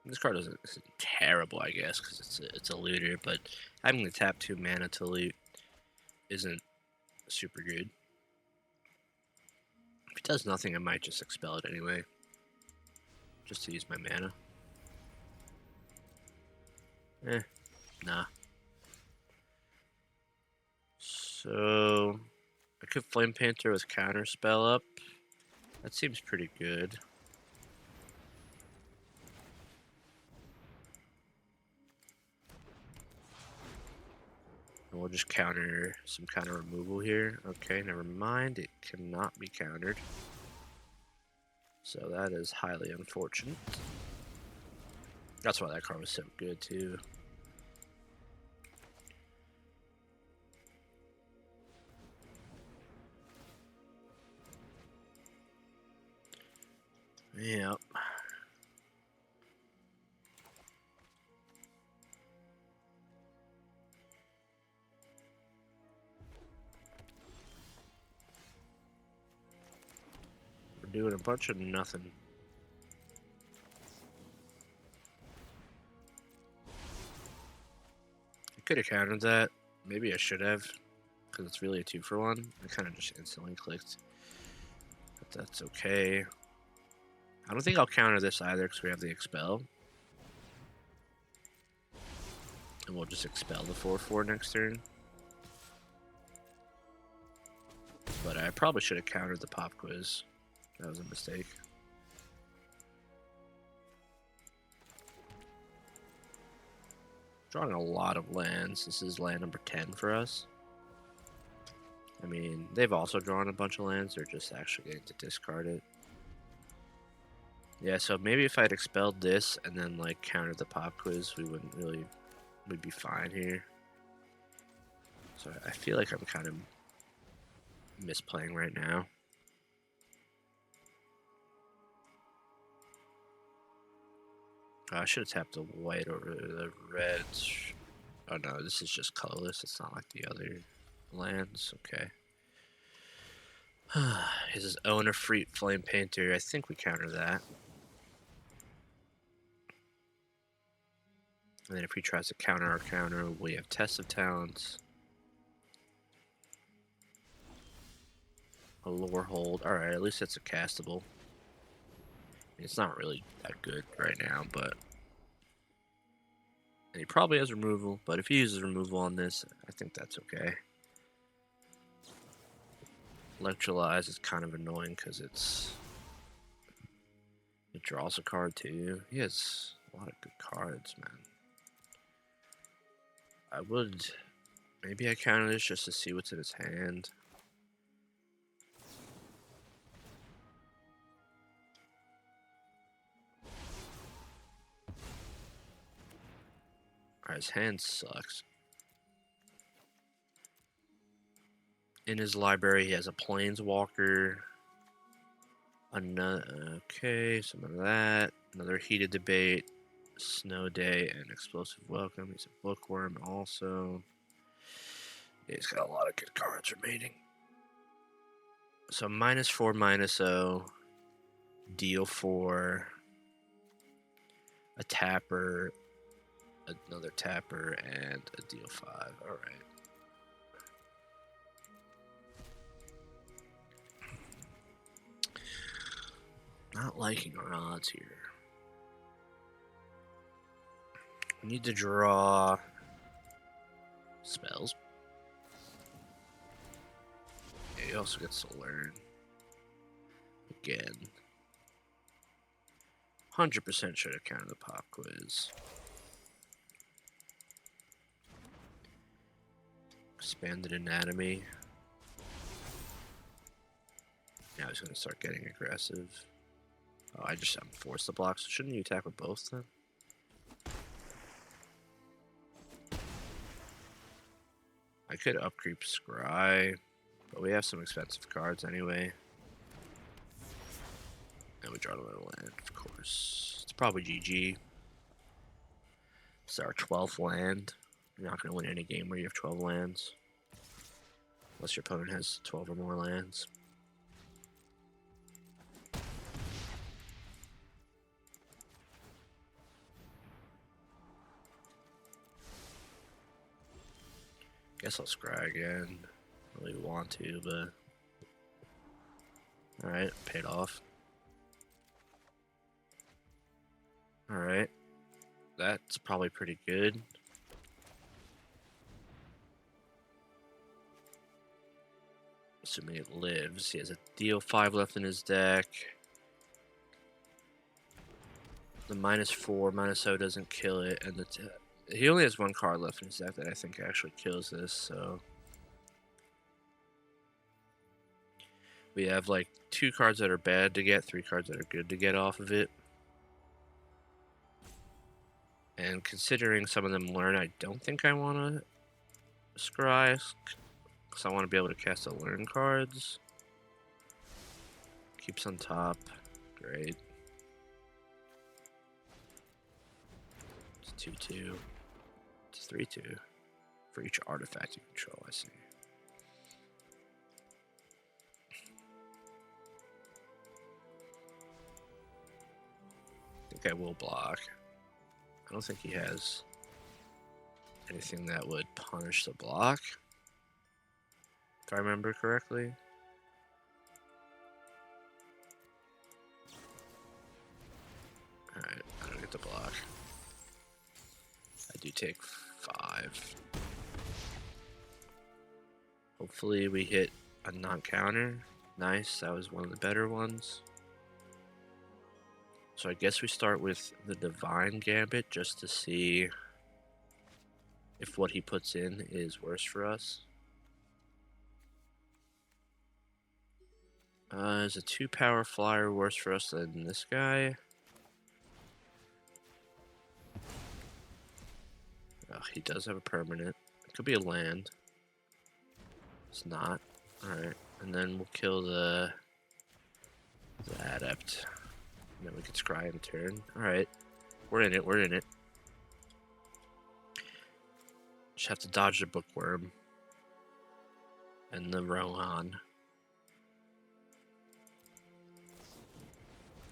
This card isn't terrible, I guess, because it's a looter, but having to tap 2 mana to loot isn't super good. If it does nothing, I might just expel it anyway, just to use my mana. Nah. So I could Flame Painter with Counterspell up. That seems pretty good. And we'll just counter some kind of removal here. Okay, never mind. It cannot be countered. So that is highly unfortunate. That's why that card was so good too. Yep. We're doing a bunch of nothing. I could have countered that. Maybe I should have, because it's really a 2-for-1. I kind of just instantly clicked. But that's okay. I don't think I'll counter this either because we have the Expel. And we'll just Expel the 4/4 next turn. But I probably should have countered the Pop Quiz. That was a mistake. Drawing a lot of lands. This is land number 10 for us. I mean, they've also drawn a bunch of lands. They're just actually getting to discard it. Yeah, so maybe if I'd expelled this and then like countered the Pop Quiz, we'd be fine here. So I feel like I'm kind of misplaying right now. I should have tapped the white over the red. Oh no, this is just colorless. It's not like the other lands. Okay. Is his own a free Flame Painter? I think we counter that. And then if he tries to counter our counter, we have Test of Talents. A Lore Hold. Alright, at least it's a castable. It's not really that good right now, but... And he probably has removal, but if he uses removal on this, I think that's okay. Electrolyze is kind of annoying because it draws a card too. He has a lot of good cards, man. I would... Maybe I counter this just to see what's in his hand. Alright, his hand sucks. In his library, he has a Planeswalker. Okay, some of that. Another Heated Debate. Snow Day and Explosive Welcome. He's a Bookworm also. Yeah, he's got a lot of good cards remaining. So -4, -0. Deal 4. A tapper. Another tapper and a deal 5. Alright. Not liking our odds here. We need to draw spells. Yeah, he also gets to learn. Again. 100% should have counted the pop quiz. Expanded anatomy. Now he's going to start getting aggressive. Oh, I'm forced to block, so shouldn't you attack with both then? I could upcreep Scry, but we have some expensive cards anyway. And we draw another land, of course. It's probably GG. It's our 12th land. You're not going to win any game where you have 12 lands. Unless your opponent has 12 or more lands. Guess I'll scry again. I really want to, but... Alright, paid off. Alright. That's probably pretty good. Assuming it lives. He has a deal 5 left in his deck. The -4, -0 doesn't kill it, and he only has one card left in his deck that I think actually kills this, so... We have like 2 cards that are bad to get, 3 cards that are good to get off of it. And considering some of them learn, I don't think I want to scry, because I want to be able to cast the learn cards. Keeps on top. Great. It's 2/2. It's 3/2. For each artifact you control, I see. I think I will block. I don't think he has anything that would punish the block, if I remember correctly. Alright, I don't get the block. I do take 5. Hopefully we hit a non-counter. Nice, that was one of the better ones. So I guess we start with the Divine Gambit just to see if what he puts in is worse for us. Is a 2-power flyer worse for us than this guy? Oh, he does have a permanent. It could be a land. It's not. Alright, and then we'll kill the Adept. And then we can scry in turn. Alright. We're in it, we're in it. Just have to dodge the Bookworm. And the Rohan.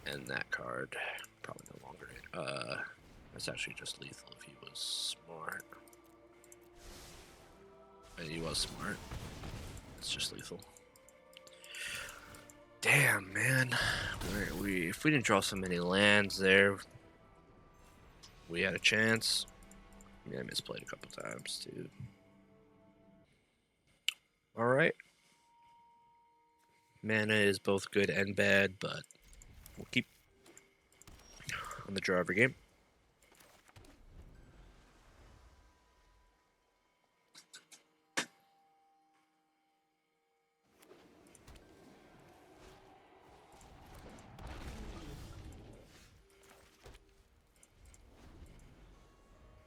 And that card. Probably no longer in. That's actually just lethal if he was smart. And he was smart. It's just lethal. Damn, man. If we didn't draw so many lands there, we had a chance. Yeah, I misplayed a couple times too. Alright. Mana is both good and bad, but we'll keep on the draw every game.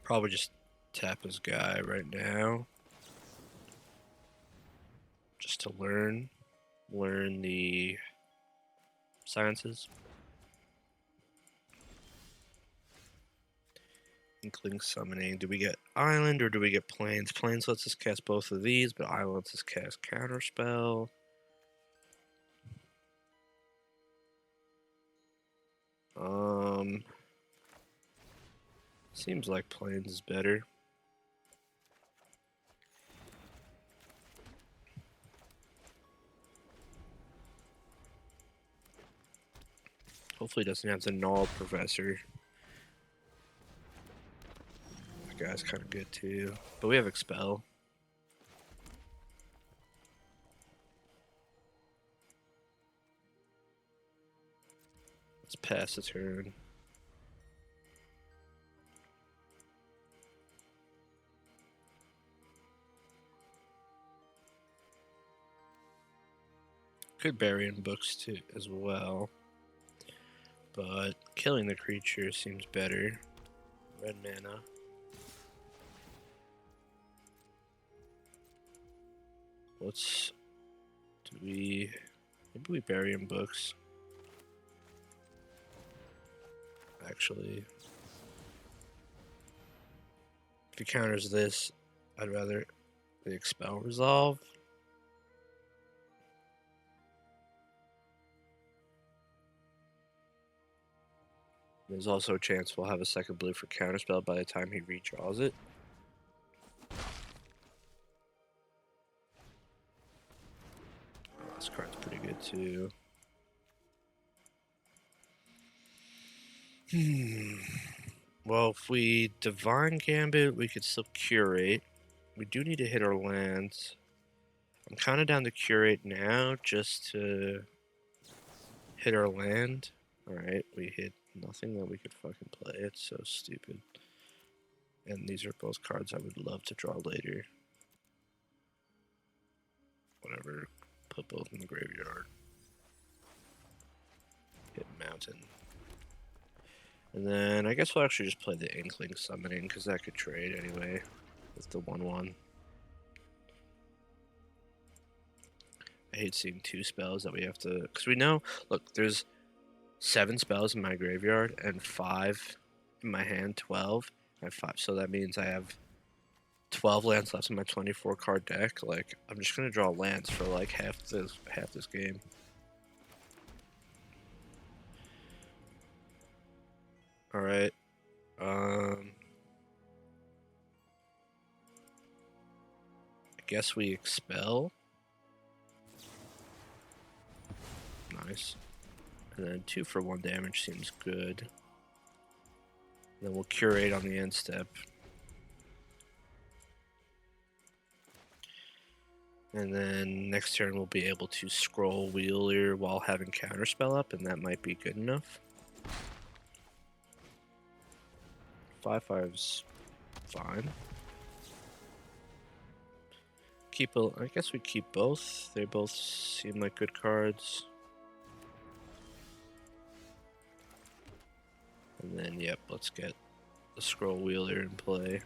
Probably just Tap his guy right now. Just to learn the sciences. Inkling summoning. Do we get island or do we get plains? Plains lets us cast both of these, but island lets us cast counterspell. Seems like plains is better. Hopefully it doesn't have the null professor. That guy's kind of good too. But we have expel. Let's pass the turn. Could bury in books too as well. But killing the creature seems better. Red mana. Let's maybe we bury in books. Actually, if he counters this, I'd rather the expel resolve. There's also a chance we'll have a second blue for counterspell by the time he redraws it. Oh, this card's pretty good too. Well, if we Divine Gambit, we could still curate. We do need to hit our lands. I'm kind of down to curate now just to hit our land. Alright, we hit nothing that we could fucking play. It's so stupid. And these are both cards I would love to draw later. Whatever. Put both in the graveyard. Hit Mountain. And then I guess we'll actually just play the Inkling Summoning because that could trade anyway. With the 1/1. I hate seeing 2 spells that we have to. Because we know, look, there's 7 spells in my graveyard and 5 in my hand, 12. I have 5, so that means I have 12 lands left in my 24 card deck. Like, I'm just gonna draw lands for like half this game. All right. I guess we expel. Nice. And then 2 for 1 damage seems good. Then we'll curate on the end step. And then next turn we'll be able to scroll Wheeler while having counterspell up, and that might be good enough. 5/5's fine. I guess we keep both. They both seem like good cards. And then, yep, let's get the Scroll Wheeler in play.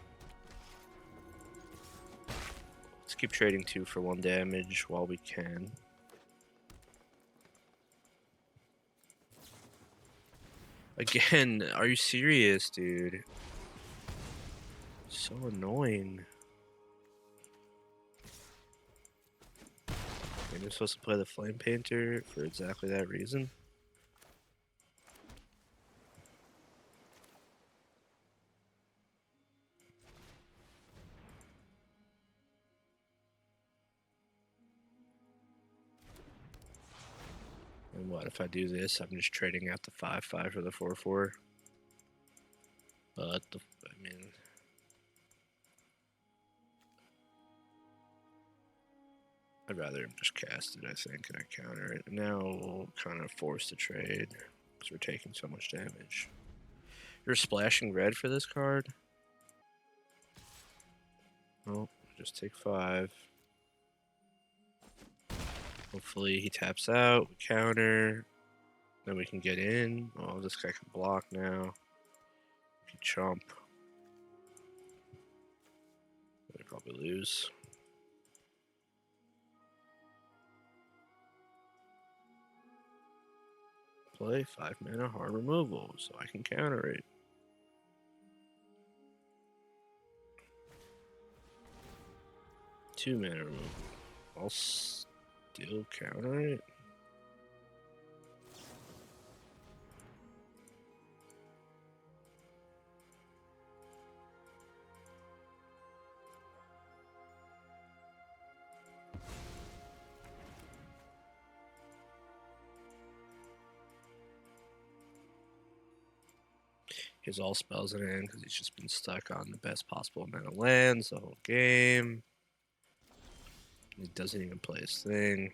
Let's keep trading 2 for 1 damage while we can. Again, are you serious, dude? So annoying. Maybe I'm supposed to play the Flame Painter for exactly that reason. And what if I do this? I'm just trading out the 5/5 for the 4/4. But I mean, I'd rather him just cast it, I think, and I counter it. Now we'll kind of force the trade because we're taking so much damage. You're splashing red for this card? Oh, just take 5. Hopefully he taps out, we counter, then we can get in. Oh, this guy can block now. He chump. probably lose. Play 5 mana hard removal so I can counter it. Two mana removal. I'll still counter it. He has all spells in hand because he's just been stuck on the best possible amount of lands the whole game. He doesn't even play his thing.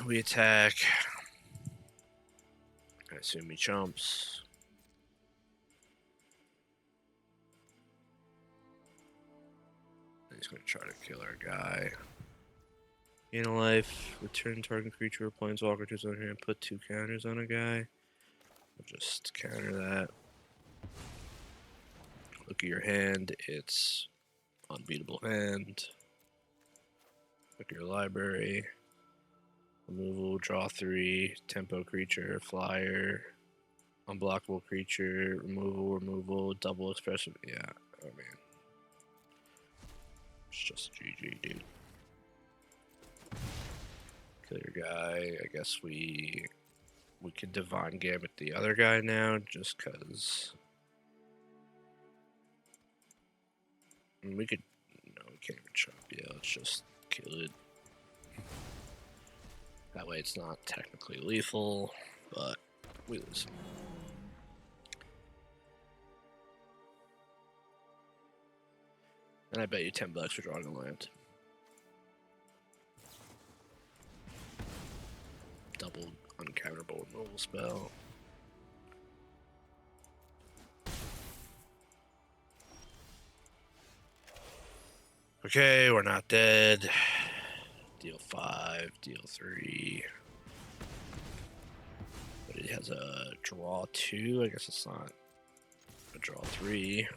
We attack. I assume he chumps. He's going to try to kill our guy. Gain a life. Return target creature or planeswalker to his own hand. Put 2 counters on a guy. We'll just counter that. Look at your hand. It's unbeatable hand. Look at your library. Removal, draw 3, tempo creature, flyer, unblockable creature, removal, double expressive. Yeah, oh man. It's just GG, dude. Kill your guy. I guess we could Divine Gambit the other guy now, just because. We could. No, we can't even chop. Yeah, let's just kill it. That way it's not technically lethal, but we lose. And I bet you $10 for drawing a land. Double uncounterable removal spell. Okay, we're not dead. Deal 5, deal 3. But it has a draw 2. I guess it's not a draw 3.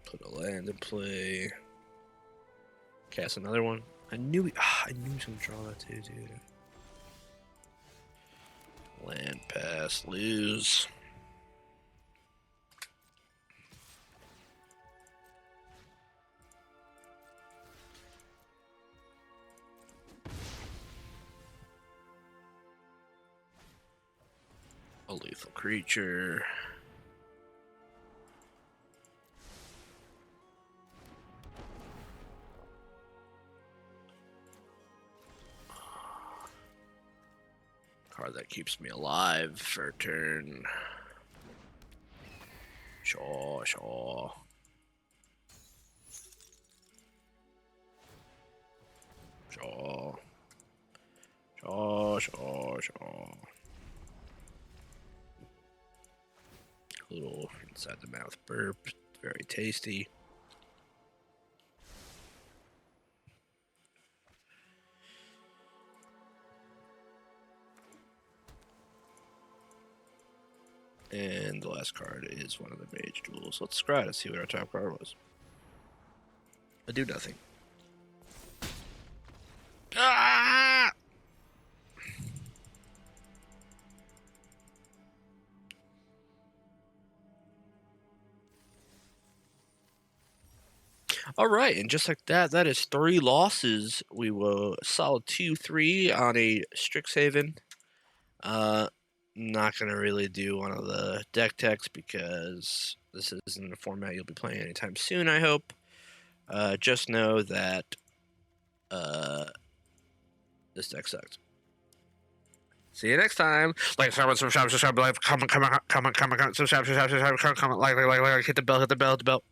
Put a land in play. Cast another one. I knew he was gonna draw that too, dude. Land pass, lose. A lethal creature. Card that keeps me alive for a turn. Sure. Sure. Little inside the mouth burp, very tasty. And the last card is one of the mage duels. Let's scry to see what our top card was. I do nothing. Ah! All right, and just like that, that is 3 losses. We were solid 2-3 on a Strixhaven. Not gonna really do one of the deck techs because this isn't a format you'll be playing anytime soon, I hope. Just know that this deck sucks. See you next time. Like, subscribe, like, comment, subscribe, hit the bell, hit the bell.